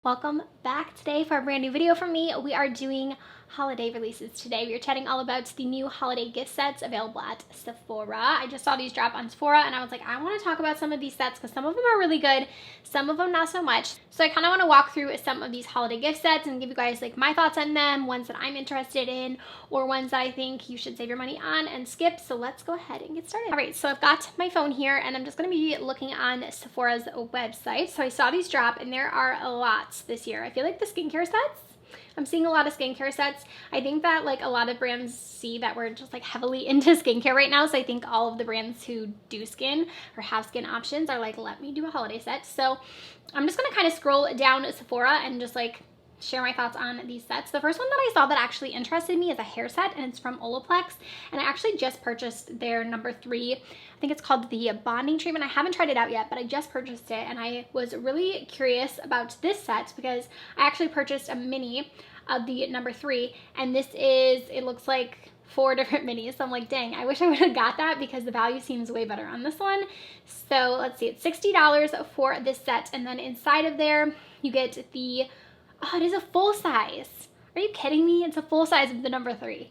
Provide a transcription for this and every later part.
Welcome back today for a brand new video from me. We are doing holiday releases today. We are chatting all about the new holiday gift sets available at Sephora. I just saw these drop on Sephora and I was like, I want to talk about some of these sets because some of them are really good, some of them not so much. So I kind of want to walk through some of these holiday gift sets and give you guys like my thoughts on them, ones that I'm interested in or ones that I think you should save your money on and skip. So let's go ahead and get started. All right, so I've got my phone here and I'm just going to be looking on Sephora's website. So I saw these drop and there are a lot this year. I feel like the skincare sets, I'm seeing a lot of skincare sets. I think that like a lot of brands see that we're just like heavily into skincare right now. So I think all of the brands who do skin or have skin options are like, let me do a holiday set. So I'm just gonna kind of scroll down Sephora and just like share my thoughts on these sets. The first one that I saw that actually interested me is a hair set and it's from Olaplex. And I actually just purchased their number 3. I think it's called the bonding treatment. I haven't tried it out yet, but I just purchased it and I was really curious about this set because I actually purchased a mini of the number 3 and this is, it looks like 4 different minis. So I'm like, dang, I wish I would have got that because the value seems way better on this one. So let's see, it's $60 for this set. And then inside of there, you get the, oh, it is a full size. Are you kidding me? It's a full size of the number 3.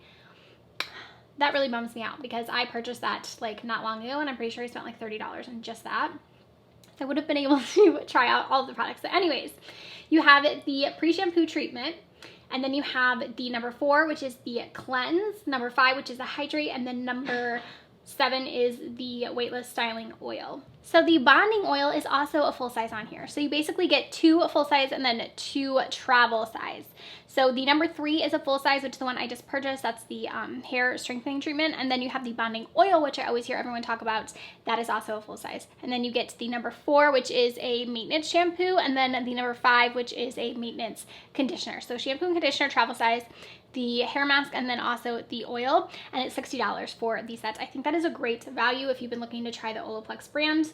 That really bums me out because I purchased that like not long ago and I'm pretty sure I spent like $30 on just that. So I would have been able to try out all of the products. So anyways, you have the pre-shampoo treatment. And then you have the number 4, which is the cleanse, number 5, which is the hydrate, and then number 7 is the weightless styling oil. So the bonding oil is also a full size on here. So you basically get 2 full size and then 2 travel size. So the number 3 is a full size, which is the one I just purchased. That's the hair strengthening treatment. And then you have the bonding oil, which I always hear everyone talk about. That is also a full size. And then you get the number 4, which is a maintenance shampoo. And then the number 5, which is a maintenance conditioner. So shampoo and conditioner, travel size, the hair mask, and then also the oil. And it's $60 for these sets. I think that is a great value if you've been looking to try the Olaplex brand.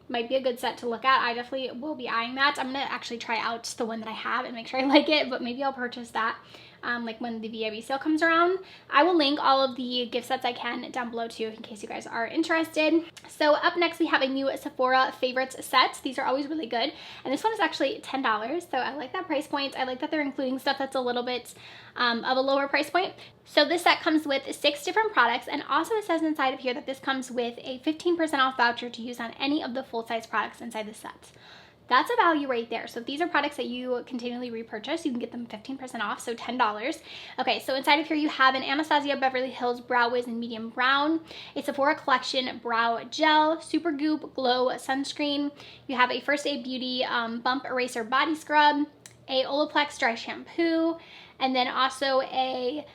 Might be a good set to look at. I definitely will be eyeing that. I'm gonna actually try out the one that I have and make sure I like it, but maybe I'll purchase that like when the VIB sale comes around. I will link all of the gift sets I can down below too in case you guys are interested. So up next we have a new Sephora favorites set. These are always really good. And this one is actually $10. So I like that price point. I like that they're including stuff that's a little bit of a lower price point. So this set comes with 6 different products and also it says inside of here that this comes with a 15% off voucher to use on any of the full-size products inside the set. That's a value right there. So if these are products that you continually repurchase, you can get them 15% off, so $10. Okay, so inside of here you have an Anastasia Beverly Hills Brow Wiz in medium brown, a Sephora Collection Brow Gel, Super Goop Glow Sunscreen. You have a First Aid Beauty Bump Eraser Body Scrub, a Olaplex Dry Shampoo, and then also a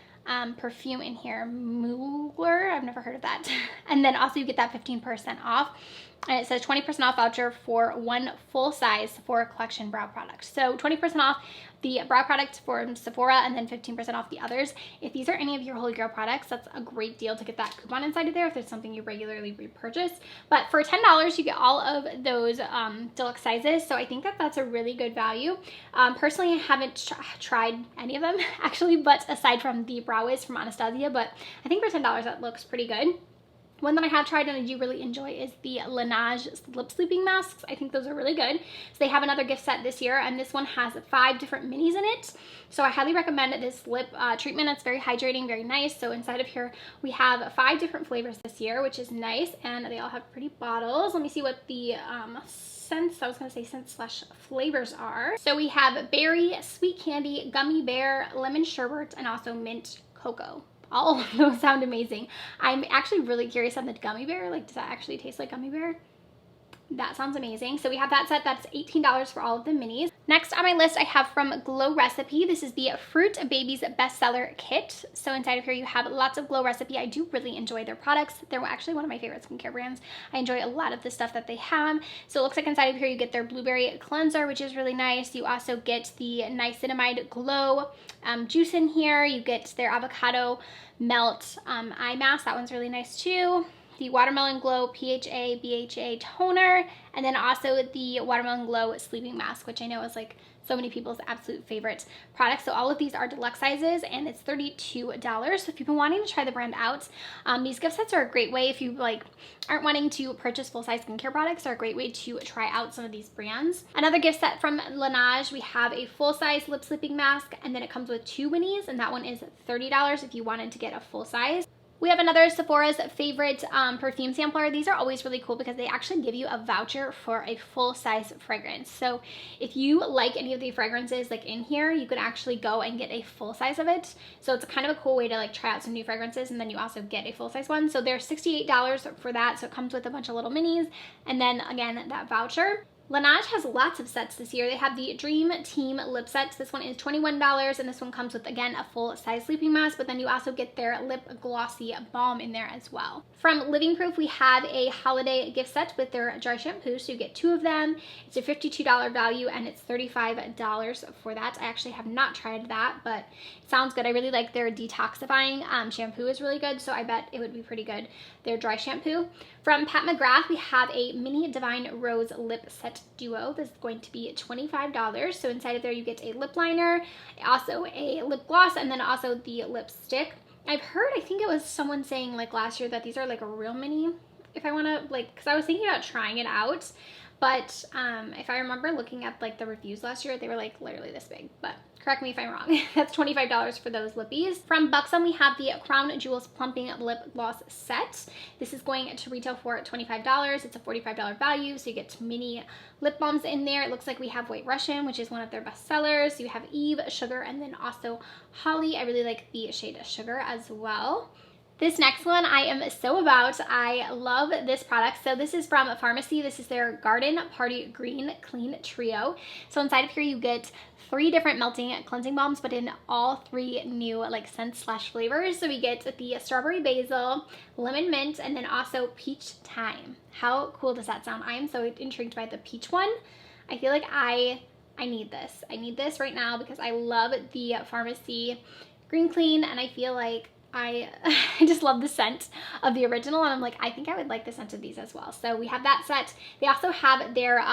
perfume in here, Mugler, I've never heard of that. And then also you get that 15% off. And it says 20% off voucher for 1 full size Sephora Collection brow product. So 20% off the brow product for Sephora and then 15% off the others. If these are any of your Holy Grail products, that's a great deal to get that coupon inside of there if there's something you regularly repurchase. But for $10, you get all of those deluxe sizes. So I think that that's a really good value. Personally, I haven't tried any of them actually, but aside from the Brow Wiz from Anastasia, but I think for $10 that looks pretty good. One that I have tried and I do really enjoy is the Laneige lip sleeping masks. I think those are really good. So they have another gift set this year and this one has 5 different minis in it. So I highly recommend this lip treatment. It's very hydrating, very nice. So inside of here we have 5 different flavors this year, which is nice. And they all have pretty bottles. Let me see what the scents, I was gonna say scents slash flavors are. So we have berry, sweet candy, gummy bear, lemon sherbet, and also mint cocoa. All of those sound amazing. I'm actually really curious on the gummy bear. Like, does that actually taste like gummy bear? That sounds amazing. So we have that set. That's $18 for all of the minis. Next on my list, I have from Glow Recipe. This is the Fruit Babies Bestseller Kit. So inside of here, you have lots of Glow Recipe. I do really enjoy their products. They're actually one of my favorite skincare brands. I enjoy a lot of the stuff that they have. So it looks like inside of here, you get their Blueberry Cleanser, which is really nice. You also get the Niacinamide Glow juice in here. You get their Avocado Melt eye mask. That one's really nice too. the Watermelon Glow PHA BHA toner, and then also the Watermelon Glow sleeping mask, which I know is like so many people's absolute favorite products. So all of these are deluxe sizes and it's $32. So if you've been wanting to try the brand out, these gift sets are a great way if you like aren't wanting to purchase full-size skincare products, are a great way to try out some of these brands. Another gift set from Laneige, we have a full-size lip sleeping mask, and then it comes with 2 minis, and that one is $30 if you wanted to get a full size. We have another Sephora's favorite perfume sampler. These are always really cool because they actually give you a voucher for a full-size fragrance. So if you like any of the fragrances like in here, you could actually go and get a full size of it. So it's kind of a cool way to like try out some new fragrances, and then you also get a full-size one. So they're $68 for that. So it comes with a bunch of little minis, and then again that voucher. Laneige has lots of sets this year. They have the Dream Team lip sets. This one is $21, and this one comes with, again, a full-size sleeping mask, but then you also get their lip glossy balm in there as well. From Living Proof, we have a holiday gift set with their dry shampoo, so you get 2 of them. It's a $52 value, and it's $35 for that. I actually have not tried that, but it sounds good. I really like their detoxifying shampoo is really good, so I bet it would be pretty good, their dry shampoo. From Pat McGrath, we have a Mini Divine Rose Lip Set Duo. This is going to be $25. So inside of there you get a lip liner, also a lip gloss, and then also the lipstick. I've heard, I think it was someone saying like last year that these are like a real mini, if I want to like, because I was thinking about trying it out, but if I remember looking at like the reviews last year, they were like literally this big, but correct me if I'm wrong. That's $25 for those lippies. From Buxom, we have the Crown Jewels Plumping Lip Gloss Set. This is going to retail for $25. It's a $45 value, so you get mini lip balms in there. It looks like we have White Russian, which is one of their best sellers. You have Eve, Sugar, and then also Holly. I really like the shade Sugar as well. This next one I am so about. I love this product. So this is from Farmacy. This is their Garden Party Green Clean Trio. So inside of here you get 3 different melting cleansing balms, but in all 3 new like scents slash flavors. So we get the strawberry basil, lemon mint, and then also peach thyme. How cool does that sound? I am so intrigued by the peach one. I feel like I need this. I need this right now because I love the Farmacy Green Clean, and I feel like I just love the scent of the original, and I'm like, I think I would like the scent of these as well. So we have that set. They also have their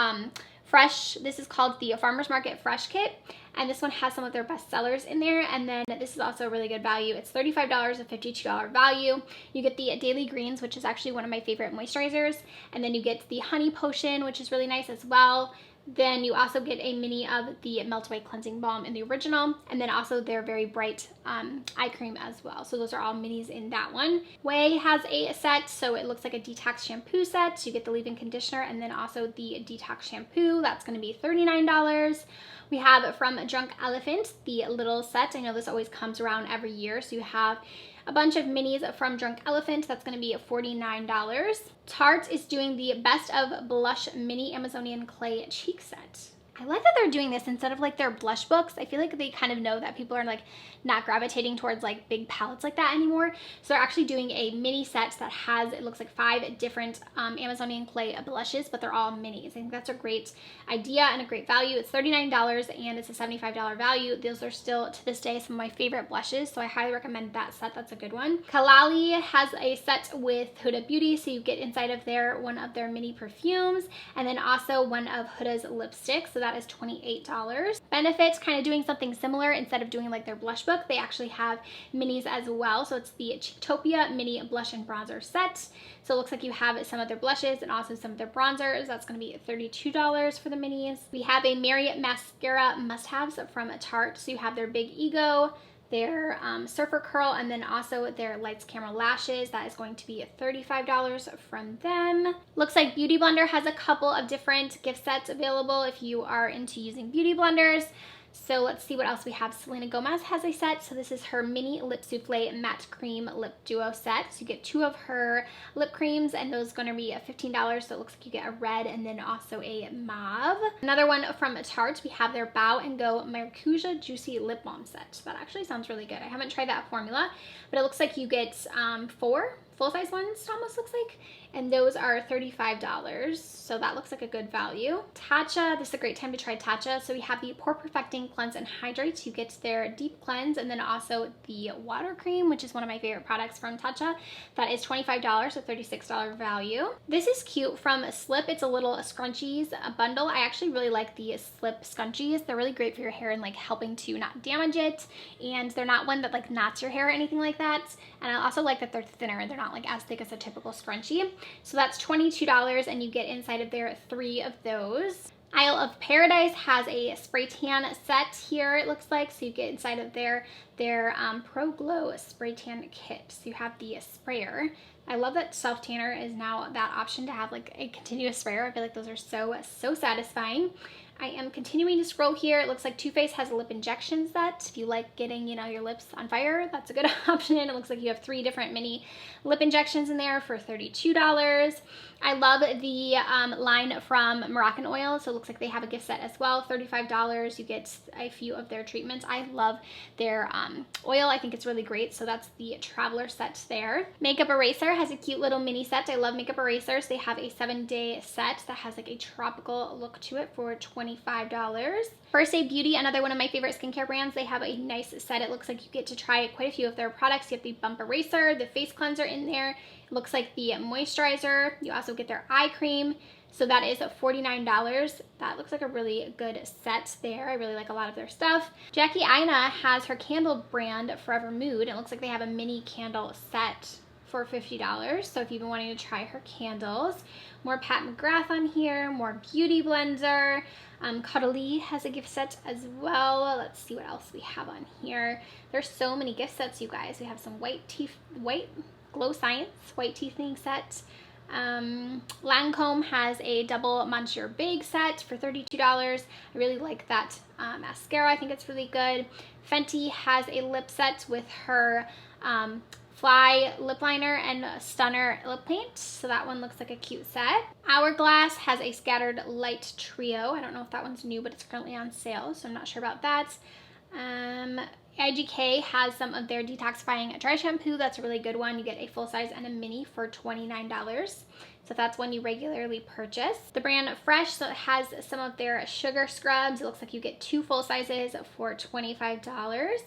fresh, this is called the Farmer's Market Fresh Kit, and this one has some of their best sellers in there, and then this is also a really good value. It's $35, a $52 value. You get the Daily Greens, which is actually one of my favorite moisturizers, and then you get the Honey Potion, which is really nice as well. Then you also get a mini of the Melt Away Cleansing Balm in the original, and then also their Very Bright eye cream as well. So those are all minis in that one. Way has a set, so it looks like a detox shampoo set. So you get the leave-in conditioner and then also the detox shampoo. That's going to be $39. We have from Drunk Elephant the little set. I know this always comes around every year, so you have a bunch of minis from Drunk Elephant. That's going to be $49. Tarte is doing the Best of Blush Mini Amazonian Clay Cheek Set. I like that they're doing this instead of like their blush books. I feel like they kind of know that people are like not gravitating towards like big palettes like that anymore. So they're actually doing a mini set that has, it looks like 5 different Amazonian clay blushes, but they're all minis. I think that's a great idea and a great value. It's $39 and it's a $75 value. Those are still to this day some of my favorite blushes, so I highly recommend that set. That's a good one. Kalali has a set with Huda Beauty, so you get inside of there one of their mini perfumes and then also one of Huda's lipsticks. So that is $28. Benefit's kind of doing something similar. Instead of doing like their blush book, they actually have minis as well. So it's the Cheektopia mini blush and bronzer set. So it looks like you have some of their blushes and also some of their bronzers. That's going to be $32 for the minis. We have a Marriott mascara must-haves from Tarte. So you have their Big Ego, their Surfer Curl, and then also their Lights Camera Lashes. That is going to be $35 from them. Looks like Beauty Blender has a couple of different gift sets available if you are into using beauty blenders. So let's see what else we have. Selena Gomez has a set. So this is her mini lip souffle matte cream lip duo set. So you get 2 of her lip creams, and those are going to be $15. So it looks like you get a red and then also a mauve. Another one from Tarte, we have their Bow and Go Maracuja Juicy Lip Balm set. That actually sounds really good. I haven't tried that formula, but it looks like you get 4. full-size ones, it almost looks like, and those are $35, so that looks like a good value. Tatcha, this is a great time to try Tatcha. So we have the Pore Perfecting Cleanse and Hydrate. You get their deep cleanse, and then also the water cream, which is one of my favorite products from Tatcha. That is $25, so $36 value. This is cute from Slip. It's a little scrunchies bundle. I actually really like the Slip scrunchies. They're really great for your hair and like helping to not damage it, and they're not one that like knots your hair or anything like that. And I also like that they're thinner. They're not like as thick as a typical scrunchie. So that's $22, and you get inside of there 3 of those. Isle of Paradise has a spray tan set here, it looks like. So you get inside of their Pro Glow spray tan kit. So you have the sprayer. I love that self tanner is now that option to have like a continuous sprayer. I feel like those are so satisfying. I am continuing to scroll here. It looks like Too Faced has a lip injection set. If you like getting, you know, your lips on fire, that's a good option. It looks like you have 3 different mini lip injections in there for $32. I love the line from Moroccanoil. So it looks like they have a gift set as well, $35. You get a few of their treatments. I love their oil. I think it's really great. So that's the Traveler set there. Makeup Eraser has a cute little mini set. I love makeup erasers. They have a 7-day set that has like a tropical look to it for $25. First Aid Beauty, another one of my favorite skincare brands. They have a nice set. It looks like you get to try quite a few of their products. You have the Bump Eraser, the face cleanser in there. It looks like the moisturizer. You also get their eye cream. So that is $49. That looks like a really good set there. I really like a lot of their stuff. Jackie Aina has her candle brand Forever Mood. It looks like they have a mini candle set for $50. So if you've been wanting to try her candles. More Pat McGrath on here, more Beauty Blender. Cuddly has a gift set as well. Let's see what else we have on here. There's so many gift sets, you guys. We have some white Glow Science white teething set. Lancome has a double Monsieur Big set for $32. I really like that mascara. I think it's really good. Fenty has a lip set with her Fly lip liner and Stunner lip paint. So that one looks like a cute set. Hourglass has a Scattered Light Trio. I don't know if that one's new, but it's currently on sale, so I'm not sure about that. IGK has some of their detoxifying dry shampoo. That's a really good one. You get a full size and a mini for $29. So that's one you regularly purchase. The brand Fresh, so it has some of their sugar scrubs. It looks like you get 2 full sizes for $25.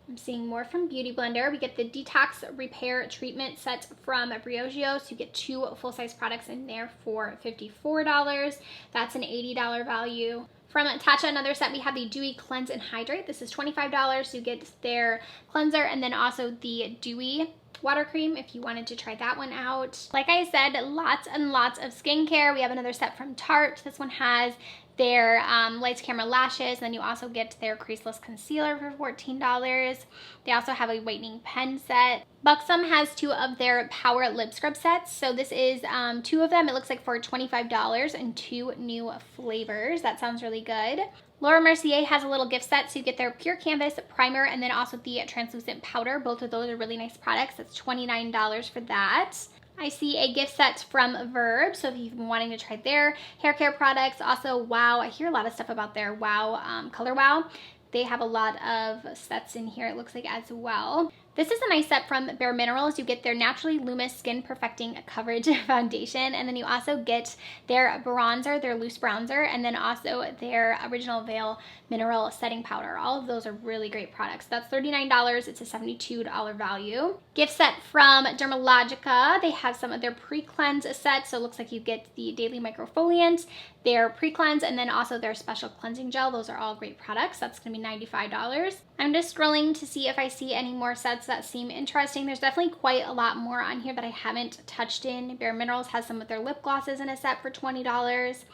I'm seeing more from Beauty Blender. We get the Detox Repair Treatment set from Briogeo. So you get 2 full-size products in there for $54. That's an $80 value. From Tatcha, another set, we have the Dewy Cleanse and Hydrate. This is $25. So you get their cleanser and then also the Dewy water cream if you wanted to try that one out. Like I said, lots and lots of skincare. We have another set from Tarte. This one has their Lights Camera Lashes, and then you also get their Creaseless Concealer for $14. They also have a whitening pen set. Buxom has 2 of their Power Lip Scrub sets. So this is 2 of them. It looks like for $25 and 2 new flavors. That sounds really good. Laura Mercier has a little gift set, so you get their Pure Canvas Primer and then also the Translucent Powder. Both of those are really nice products. That's $29 for that. I see a gift set from Verb, so if you've been wanting to try their hair care products. Also, Wow, I hear a lot of stuff about their Wow, Color Wow. They have a lot of sets in here, it looks like, as well. This is a nice set from Bare Minerals. You get their Naturally Luminous Skin Perfecting Coverage Foundation, and then you also get their bronzer, their loose bronzer, and then also their Original Veil Mineral Setting Powder. All of those are really great products. That's $39. It's a $72 value. Gift set from Dermalogica. They have some of their pre-cleanse sets, so it looks like you get the Daily Microfoliant, their pre-cleanse, and then also their special cleansing gel. Those are all great products. That's going to be $95. I'm just scrolling to see if I see any more sets that seem interesting. There's definitely quite a lot more on here that I haven't touched in. Bare Minerals has some of their lip glosses in a set for $20.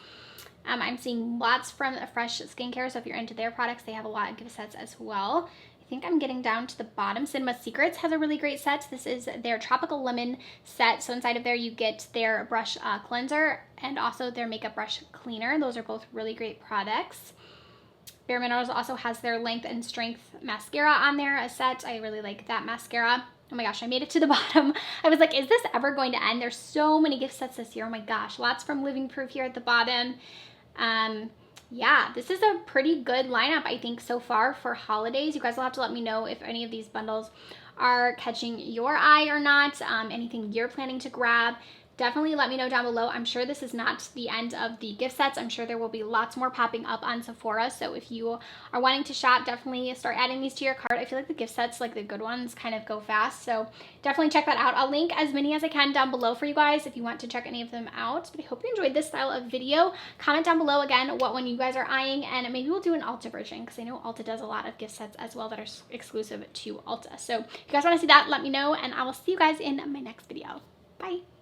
I'm seeing lots from Fresh Skincare, so if you're into their products, they have a lot of gift sets as well. I think I'm getting down to the bottom. Cinema Secrets has a really great set. This is their Tropical Lemon set. So inside of there, you get their brush cleanser and also their makeup brush cleaner. Those are both really great products. Bare Minerals also has their Length and Strength mascara on there, a set. I really like that mascara. Oh my gosh, I made it to the bottom. I was like, is this ever going to end? There's so many gift sets this year. Oh my gosh, lots from Living Proof here at the bottom. Yeah, this is a pretty good lineup, I think, so far for holidays. You guys will have to let me know if any of these bundles are catching your eye or not, anything you're planning to grab. Definitely let me know down below. I'm sure this is not the end of the gift sets. I'm sure there will be lots more popping up on Sephora. So if you are wanting to shop, definitely start adding these to your cart. I feel like the gift sets, like the good ones, kind of go fast. So definitely check that out. I'll link as many as I can down below for you guys if you want to check any of them out. But I hope you enjoyed this style of video. Comment down below again what one you guys are eyeing, and maybe we'll do an Ulta version because I know Ulta does a lot of gift sets as well that are exclusive to Ulta. So if you guys want to see that, let me know, and I will see you guys in my next video. Bye.